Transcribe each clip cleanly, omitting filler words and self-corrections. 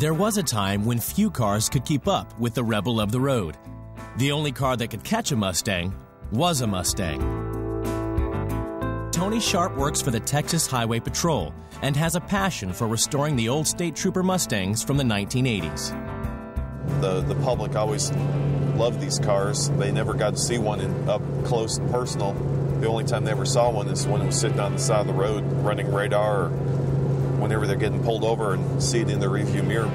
There was a time when few cars could keep up with the rebel of the road. The only car that could catch a Mustang was a Mustang. Tony Sharp works for the Texas Highway Patrol and has a passion for restoring the old State Trooper Mustangs from the 1980s. The public always loved these cars. They never got to see one up close and personal. The only time they ever saw one is when it was sitting on the side of the road running radar, or whenever they're getting pulled over and see it in the rearview mirror.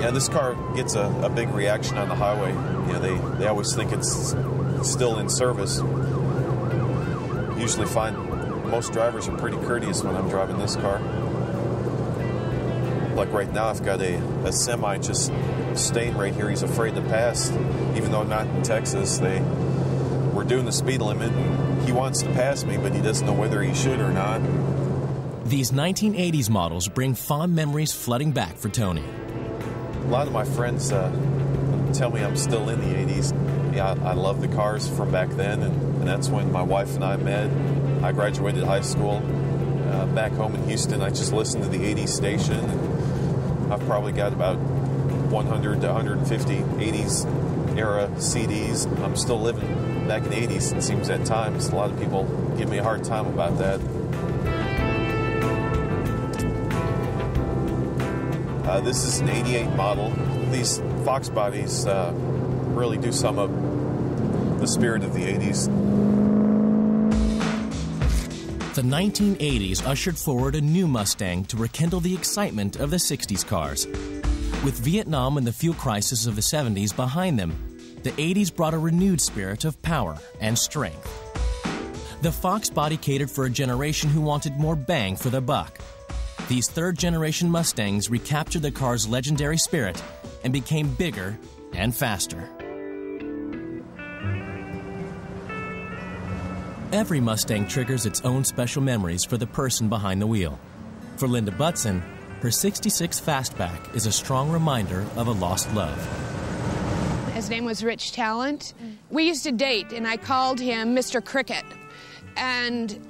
Yeah, this car gets a big reaction on the highway. You know, they always think it's still in service. Usually find most drivers are pretty courteous when I'm driving this car. Like right now, I've got a semi just staying right here. He's afraid to pass, even though I'm not in Texas. We're doing the speed limit. He wants to pass me, but he doesn't know whether he should or not. These 1980s models bring fond memories flooding back for Tony. A lot of my friends tell me I'm still in the 80s. Yeah, I love the cars from back then, and that's when my wife and I met. I graduated high school. Back home in Houston, I just listened to the 80s station. And I've probably got about 100 to 150 80s era CDs. I'm still living back in the 80s, it seems at times. A lot of people give me a hard time about that. This is an 88 model. These Fox bodies really do sum up the spirit of the 80s. The 1980s ushered forward a new Mustang to rekindle the excitement of the 60s cars. With Vietnam and the fuel crisis of the 70s behind them, the 80s brought a renewed spirit of power and strength. The Fox body catered for a generation who wanted more bang for their buck. These third-generation Mustangs recaptured the car's legendary spirit and became bigger and faster. Every Mustang triggers its own special memories for the person behind the wheel. For Linda Butson, her 66 Fastback is a strong reminder of a lost love. His name was Rich Talent. We used to date, and I called him Mr. Cricket. And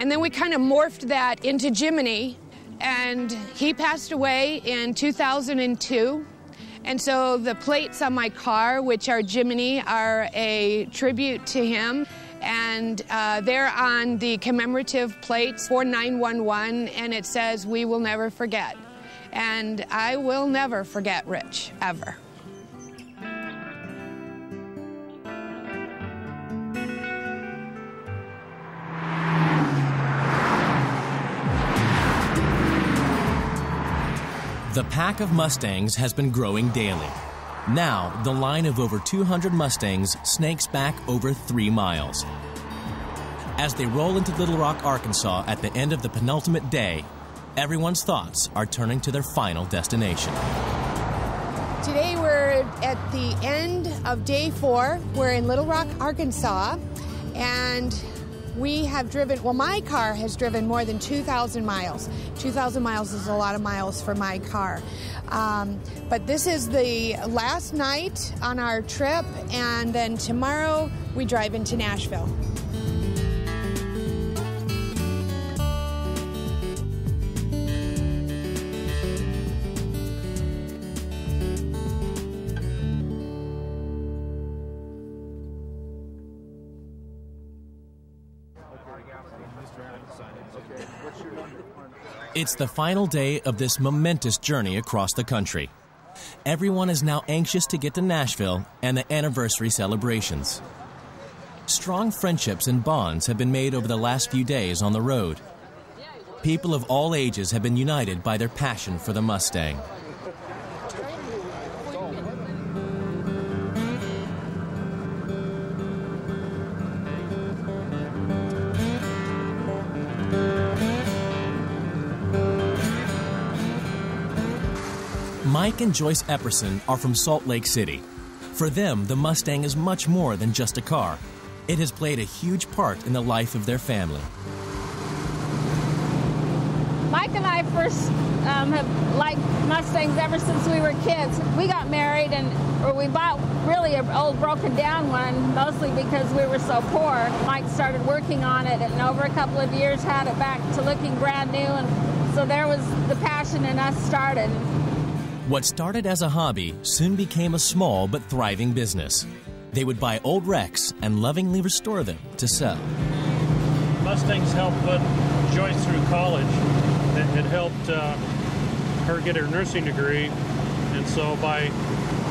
then we kind of morphed that into Jiminy, and he passed away in 2002. And so the plates on my car, which are Jiminy, are a tribute to him. And they're on the commemorative plates 4911, and it says, "We will never forget." And I will never forget Rich, ever. The pack of Mustangs has been growing daily. Now, the line of over 200 Mustangs snakes back over 3 miles. As they roll into Little Rock, Arkansas at the end of the penultimate day, everyone's thoughts are turning to their final destination. Today we're at the end of day 4. We're in Little Rock, Arkansas, and we have driven, well, my car has driven more than 2,000 miles. 2,000 miles is a lot of miles for my car. But this is the last night on our trip, and then tomorrow we drive into Nashville. It's the final day of this momentous journey across the country. Everyone is now anxious to get to Nashville and the anniversary celebrations. Strong friendships and bonds have been made over the last few days on the road. People of all ages have been united by their passion for the Mustang. Mike and Joyce Epperson are from Salt Lake City. For them, the Mustang is much more than just a car. It has played a huge part in the life of their family. Mike and I I first have liked Mustangs ever since we were kids. We got married or we bought really an old broken down one, mostly because we were so poor. Mike started working on it, and over a couple of years had it back to looking brand new, and so there was the passion in us started. What started as a hobby soon became a small but thriving business. They would buy old wrecks and lovingly restore them to sell. Mustangs helped put Joyce through college. It helped her get her nursing degree, and so by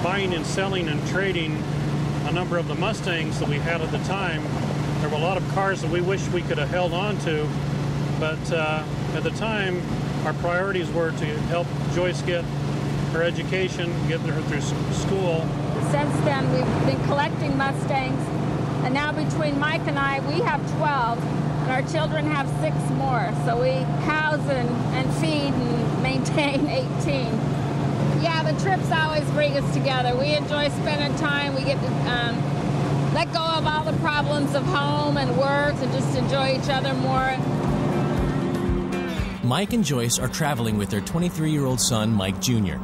buying and selling and trading a number of the Mustangs that we had at the time, there were a lot of cars that we wish we could have held on to, but at the time our priorities were to help Joyce get her education, get her through school. Since then we've been collecting Mustangs, and now between Mike and I we have 12, and our children have 6 more, so we house and feed and maintain 18. Yeah, the trips always bring us together. We enjoy spending time. We get to let go of all the problems of home and work and just enjoy each other more. Mike and Joyce are traveling with their 23-year-old son, Mike Jr.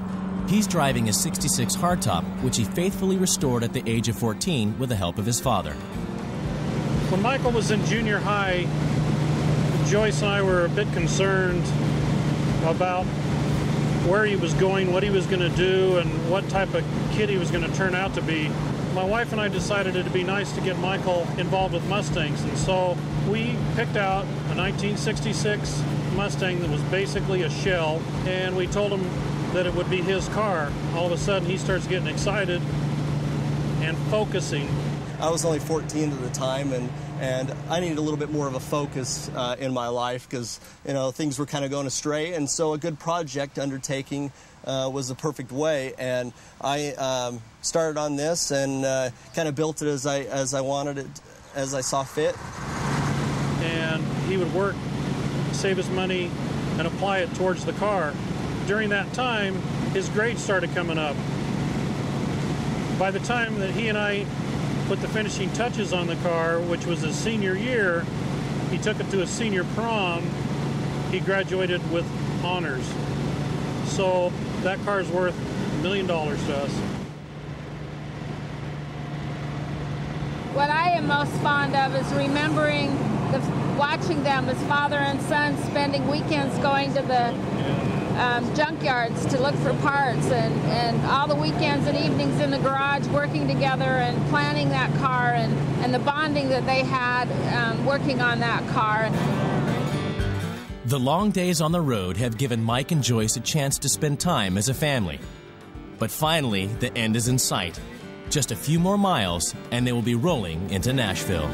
He's driving a '66 hardtop, which he faithfully restored at the age of 14 with the help of his father. When Michael was in junior high, Joyce and I were a bit concerned about where he was going, what he was going to do, and what type of kid he was going to turn out to be. My wife and I decided it'd be nice to get Michael involved with Mustangs, and so we picked out a 1966 Mustang that was basically a shell, and we told him that it would be his car. All of a sudden he starts getting excited and focusing. I was only 14 at the time, and I needed a little bit more of a focus in my life because, you know, things were kind of going astray, and so a good project undertaking was the perfect way. And I started on this and kind of built it as I wanted it, as I saw fit. And he would work, save his money, and apply it towards the car. During that time, his grades started coming up. By the time that he and I put the finishing touches on the car, which was his senior year, he took it to his senior prom, he graduated with honors. So that car's worth $1 million to us. What I am most fond of is remembering watching them as father and son spending weekends going to the junkyards to look for parts, and all the weekends and evenings in the garage working together and planning that car, and the bonding that they had working on that car. The long days on the road have given Mike and Joyce a chance to spend time as a family. But finally, the end is in sight. Just a few more miles, and they will be rolling into Nashville.